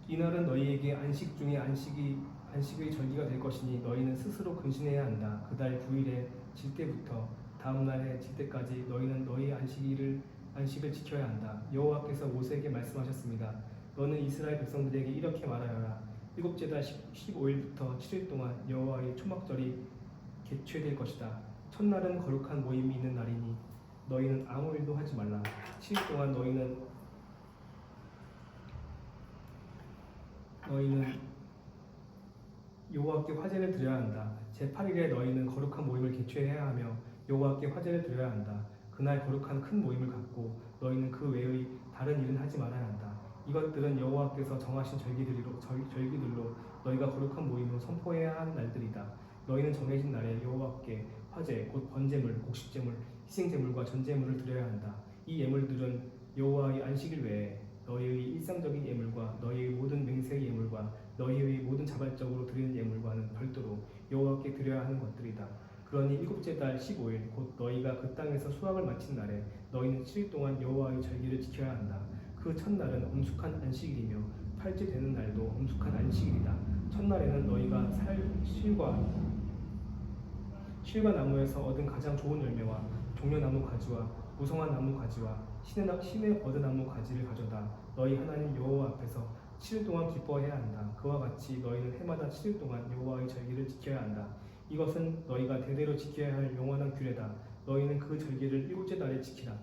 이날은 너희에게 안식 중에 안식의 절기가 될 것이니 너희는 스스로 근신해야 한다. 그달 9일에 질 때부터 다음 날에 질 때까지 너희는 너희 안식을 지켜야 한다. 여호와께서 모세에게 말씀하셨습니다. 너는 이스라엘 백성들에게 이렇게 말하여라. 일곱째 달 15일부터 7일 동안 여호와의 초막절이 개최될 것이다. 첫날은 거룩한 모임이 있는 날이니 너희는 아무 일도 하지 말라. 7일 동안 너희는 여호와께 화제를 드려야 한다. 제8일에 너희는 거룩한 모임을 개최해야 하며 여호와께 화제를 드려야 한다. 그날 거룩한 큰 모임을 갖고 너희는 그 외의 다른 일은 하지 말아야 한다. 이것들은 여호와께서 정하신 절기들로 너희가 거룩한 모임으로 선포해야 하는 날들이다. 너희는 정해진 날에 여호와께 화제 곧 번제물, 곡식제물, 희생제물과 전제물을 드려야 한다. 이 예물들은 여호와의 안식일 외에 너희의 일상적인 예물과 너희의 모든 맹세의 예물과 너희의 모든 자발적으로 드리는 예물과는 별도로 여호와께 드려야 하는 것들이다. 그러니 일곱째 달 15일 곧 너희가 그 땅에서 수확을 마친 날에 너희는 7일 동안 여호와의 절기를 지켜야 한다. 그 첫날은 엄숙한 안식일이며 8째 되는 날도 엄숙한 안식일이다. 첫날에는 너희가 실과 나무에서 얻은 가장 좋은 열매와 종려나무 가지와 무성한 나무 가지와 신의 버드나무 가지를 가져다 너희 하나님 여호와 앞에서 7일 동안 기뻐해야 한다. 그와 같이 너희는 해마다 7일 동안 여호와의 절기를 지켜야 한다. 이것은 너희가 대대로 지켜야 할 영원한 규례다. 너희는 그 절기를 일곱째 달에 지키라.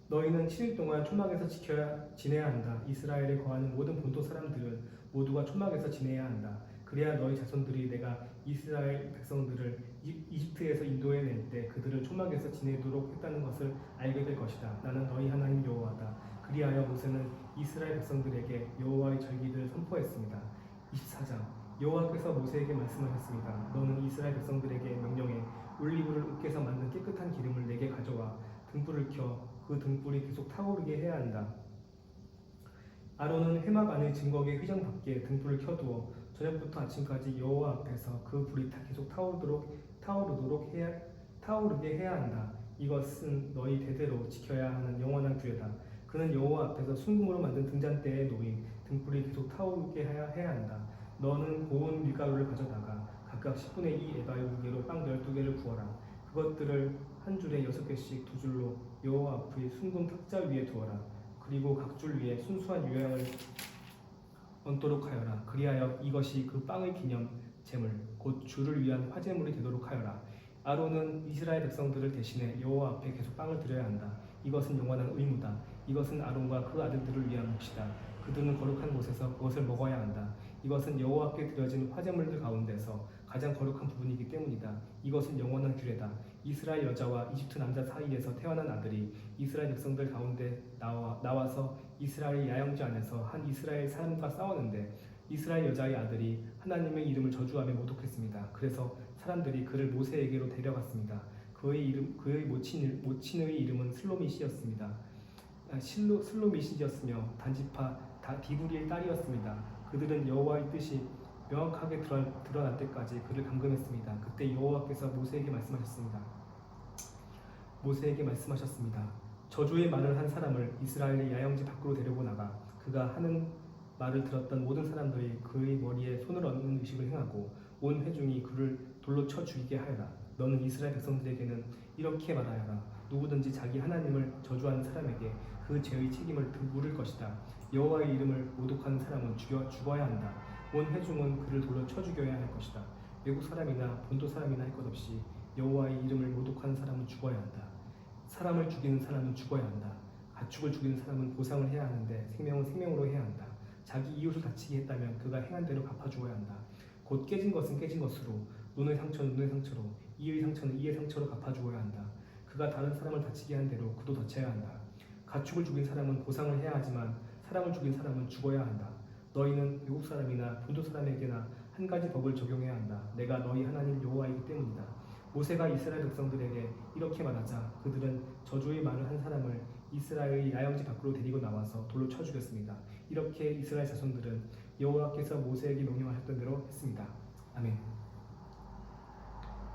너희는 7일 동안 초막에서 지내야 한다. 이스라엘에 거하는 모든 본토 사람들은 모두가 초막에서 지내야 한다. 그래야 너희 자손들이 내가 이스라엘 백성들을 이집트에서 인도해낼 때 그들을 초막에서 지내도록 했다는 것을 알게 될 것이다. 나는 너희 하나님 여호와다. 그리하여 모세는 이스라엘 백성들에게 여호와의 절기들을 선포했습니다. 24장 여호와께서 모세에게 말씀하셨습니다. 너는 이스라엘 백성들에게 명령해 올리브를 으깨서 만든 깨끗한 기름을 내게 가져와 등불을 켜 그 등불이 계속 타오르게 해야 한다. 아론은 회막 안의 증거의 휘장 밖에 등불을 켜두어 저녁부터 아침까지 여호와 앞에서 그 불이 계속 타오르게 해야 한다. 이것은 너희 대대로 지켜야 하는 영원한 규례다. 그는 여호와 앞에서 순금으로 만든 등잔대에 놓인 등불이 계속 타오르게 해야 한다. 너는 고운 밀가루를 가져다가 각각 10분의 2 에바의 무게로 빵 12개를 구워라. 그것들을 한 줄에 6개씩 두 줄로 여호와 앞의 순금 탁자 위에 두어라. 그리고 각 줄 위에 순수한 유향을 얹도록 하여라. 그리하여 이것이 그 빵의 기념 제물 곧 주를 위한 화제물이 되도록 하여라. 아론은 이스라엘 백성들을 대신해 여호와 앞에 계속 빵을 드려야 한다. 이것은 영원한 의무다. 이것은 아론과 그 아들들을 위한 몫이다. 그들은 거룩한 곳에서 그것을 먹어야 한다. 이것은 여호와께 드려진 화제물들 가운데서 가장 거룩한 부분이기 때문이다. 이것은 영원한 규례다. 이스라엘 여자와 이집트 남자 사이에서 태어난 아들이 이스라엘 백성들 가운데 나와서 이스라엘 야영지 안에서 한 이스라엘 사람과 싸웠는데 이스라엘 여자의 아들이 하나님의 이름을 저주하며 모독했습니다. 그래서 사람들이 그를 모세에게로 데려갔습니다. 그의 모친의 이름은 슬로미시였습니다. 슬로미시였으며 단지파 디브리의 딸이었습니다. 그들은 여호와의 뜻이 명확하게 드러날 때까지 그를 감금했습니다. 그때 여호와께서 모세에게 말씀하셨습니다. 저주의 말을 한 사람을 이스라엘의 야영지 밖으로 데리고 나가 그가 하는 말을 들었던 모든 사람들이 그의 머리에 손을 얹는 의식을 행하고 온 회중이 그를 돌로 쳐 죽이게 하여라. 너는 이스라엘 백성들에게는 이렇게 말하여라. 누구든지 자기 하나님을 저주하는 사람에게 그 죄의 책임을 물을 것이다. 여호와의 이름을 모독하는 사람은 죽어야 한다. 온 회중은 그를 돌로 쳐 죽여야 할 것이다. 외국 사람이나 본토 사람이나 할 것 없이 여호와의 이름을 모독하는 사람은 죽어야 한다. 사람을 죽이는 사람은 죽어야 한다. 가축을 죽이는 사람은 보상을 해야 하는데 생명은 생명으로 해야 한다. 자기 이웃을 다치게 했다면 그가 행한 대로 갚아주어야 한다. 곧 깨진 것은 깨진 것으로, 눈의 상처는 눈의 상처로, 이의 상처는 이의 상처로 갚아주어야 한다. 그가 다른 사람을 다치게 한 대로 그도 다쳐야 한다. 가축을 죽인 사람은 보상을 해야 하지만 사람을 죽인 사람은 죽어야 한다. 너희는 외국 사람이나 본토 사람에게나 한 가지 법을 적용해야 한다. 내가 너희 하나님 여호와이기 때문이다. 모세가 이스라엘 백성들에게 이렇게 말하자 그들은 저주의 말을 한 사람을 이스라엘의 야영지 밖으로 데리고 나와서 돌로 쳐 죽였습니다. 이렇게 이스라엘 자손들은 여호와께서 모세에게 명령하셨던 대로